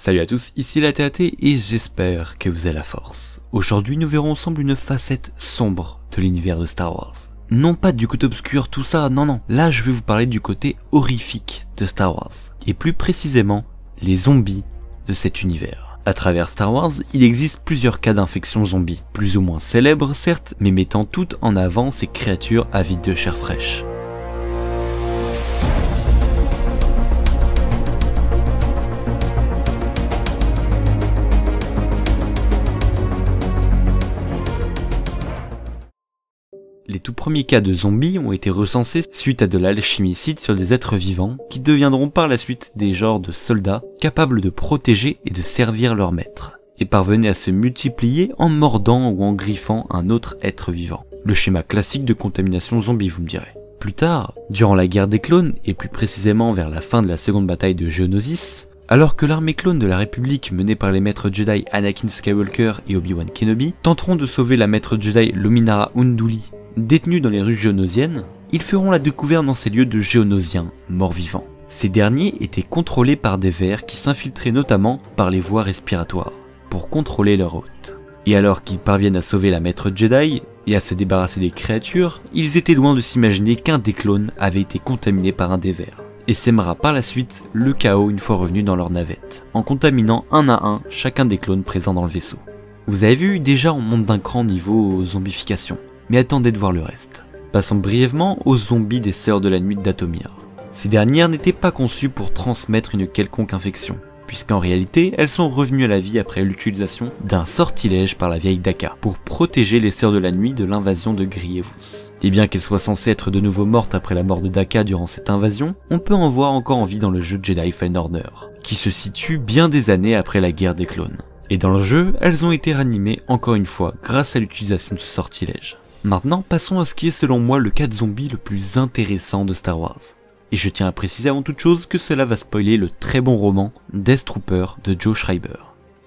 Salut à tous, ici la TAT et j'espère que vous avez la force. Aujourd'hui nous verrons ensemble une facette sombre de l'univers de Star Wars. Non pas du côté obscur, tout ça, non. Là je vais vous parler du côté horrifique de Star Wars. Et plus précisément, les zombies de cet univers. À travers Star Wars, il existe plusieurs cas d'infection zombies, plus ou moins célèbres certes, mais mettant toutes en avant ces créatures avides de chair fraîche. Les tout premiers cas de zombies ont été recensés suite à de l'alchimicide sur des êtres vivants qui deviendront par la suite des genres de soldats capables de protéger et de servir leur maître, et parvenaient à se multiplier en mordant ou en griffant un autre être vivant. Le schéma classique de contamination zombie, vous me direz. Plus tard, durant la guerre des clones, et plus précisément vers la fin de la seconde bataille de Geonosis, alors que l'armée clone de la République menée par les maîtres Jedi Anakin Skywalker et Obi-Wan Kenobi tenteront de sauver la maître Jedi Luminara Unduli, détenue dans les rues géonosiennes, ils feront la découverte dans ces lieux de géonosiens morts-vivants. Ces derniers étaient contrôlés par des vers qui s'infiltraient notamment par les voies respiratoires, pour contrôler leur hôte. Et alors qu'ils parviennent à sauver la maître Jedi et à se débarrasser des créatures, ils étaient loin de s'imaginer qu'un des clones avait été contaminé par un des vers, et sèmera par la suite le chaos une fois revenus dans leur navette, en contaminant un à un chacun des clones présents dans le vaisseau. Vous avez vu, déjà on monte d'un cran niveau zombification. Mais attendez de voir le reste. Passons brièvement aux zombies des Sœurs de la Nuit d'Atomir. Ces dernières n'étaient pas conçues pour transmettre une quelconque infection, puisqu'en réalité, elles sont revenues à la vie après l'utilisation d'un sortilège par la vieille Daka, pour protéger les Sœurs de la Nuit de l'invasion de Grievous. Et bien qu'elles soient censées être de nouveau mortes après la mort de Daka durant cette invasion, on peut en voir encore en vie dans le jeu Jedi Fallen Order, qui se situe bien des années après la guerre des clones. Et dans le jeu, elles ont été ranimées encore une fois grâce à l'utilisation de ce sortilège. Maintenant, passons à ce qui est selon moi le cas de zombie le plus intéressant de Star Wars. Et je tiens à préciser avant toute chose que cela va spoiler le très bon roman Death Trooper de Joe Schreiber.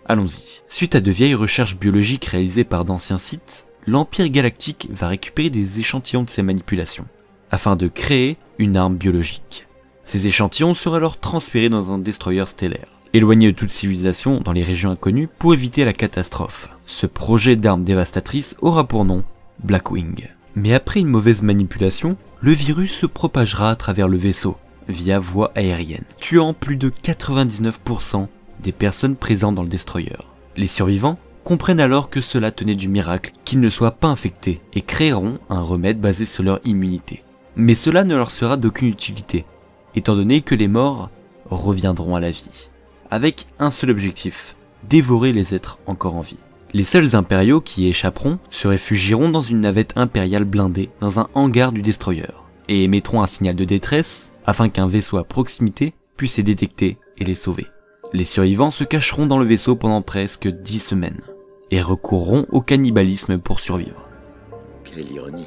Allons-y. Suite à de vieilles recherches biologiques réalisées par d'anciens sites, l'Empire Galactique va récupérer des échantillons de ces manipulations, afin de créer une arme biologique. Ces échantillons seront alors transférés dans un destroyer stellaire, éloigné de toute civilisation dans les régions inconnues pour éviter la catastrophe. Ce projet d'arme dévastatrice aura pour nom Blackwing. Mais après une mauvaise manipulation, le virus se propagera à travers le vaisseau, via voie aérienne, tuant plus de 99% des personnes présentes dans le destroyer. Les survivants comprennent alors que cela tenait du miracle qu'ils ne soient pas infectés et créeront un remède basé sur leur immunité. Mais cela ne leur sera d'aucune utilité, étant donné que les morts reviendront à la vie, avec un seul objectif, dévorer les êtres encore en vie. Les seuls impériaux qui y échapperont se réfugieront dans une navette impériale blindée dans un hangar du destroyer et émettront un signal de détresse afin qu'un vaisseau à proximité puisse les détecter et les sauver. Les survivants se cacheront dans le vaisseau pendant presque 10 semaines et recourront au cannibalisme pour survivre. Quelle ironie.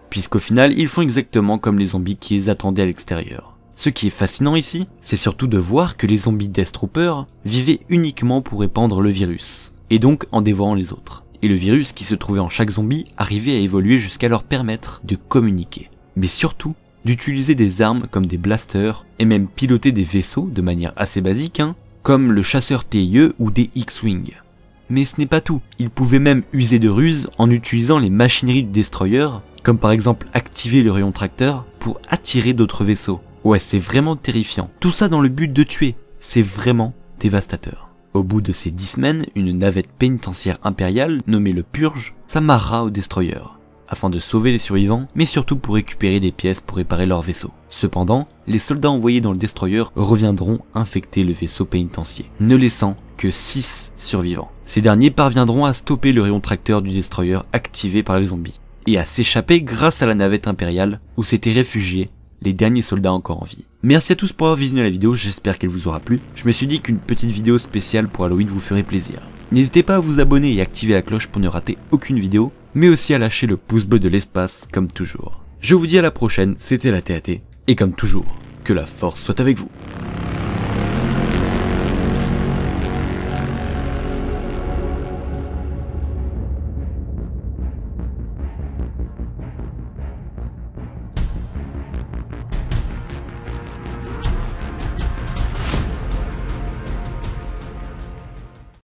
Puisqu'au final, ils font exactement comme les zombies qui les attendaient à l'extérieur. Ce qui est fascinant ici, c'est surtout de voir que les zombies Death Trooper vivaient uniquement pour répandre le virus, et donc en dévorant les autres. Et le virus qui se trouvait en chaque zombie arrivait à évoluer jusqu'à leur permettre de communiquer, mais surtout d'utiliser des armes comme des blasters et même piloter des vaisseaux de manière assez basique, comme le chasseur TIE ou des X-Wing. Mais ce n'est pas tout, ils pouvaient même user de ruses en utilisant les machineries du destroyer, comme par exemple activer le rayon tracteur pour attirer d'autres vaisseaux. Ouais, c'est vraiment terrifiant. Tout ça dans le but de tuer, c'est vraiment dévastateur. Au bout de ces 10 semaines, une navette pénitentiaire impériale, nommée le Purge, s'amarra au destroyer, afin de sauver les survivants, mais surtout pour récupérer des pièces pour réparer leur vaisseau. Cependant, les soldats envoyés dans le destroyer reviendront infecter le vaisseau pénitentiaire, ne laissant que 6 survivants. Ces derniers parviendront à stopper le rayon tracteur du destroyer activé par les zombies, et à s'échapper grâce à la navette impériale où s'étaient réfugiés les derniers soldats encore en vie. Merci à tous pour avoir visionné la vidéo, j'espère qu'elle vous aura plu. Je me suis dit qu'une petite vidéo spéciale pour Halloween vous ferait plaisir. N'hésitez pas à vous abonner et activer la cloche pour ne rater aucune vidéo, mais aussi à lâcher le pouce bleu de l'espace comme toujours. Je vous dis à la prochaine, c'était la TAT, et comme toujours, que la force soit avec vous.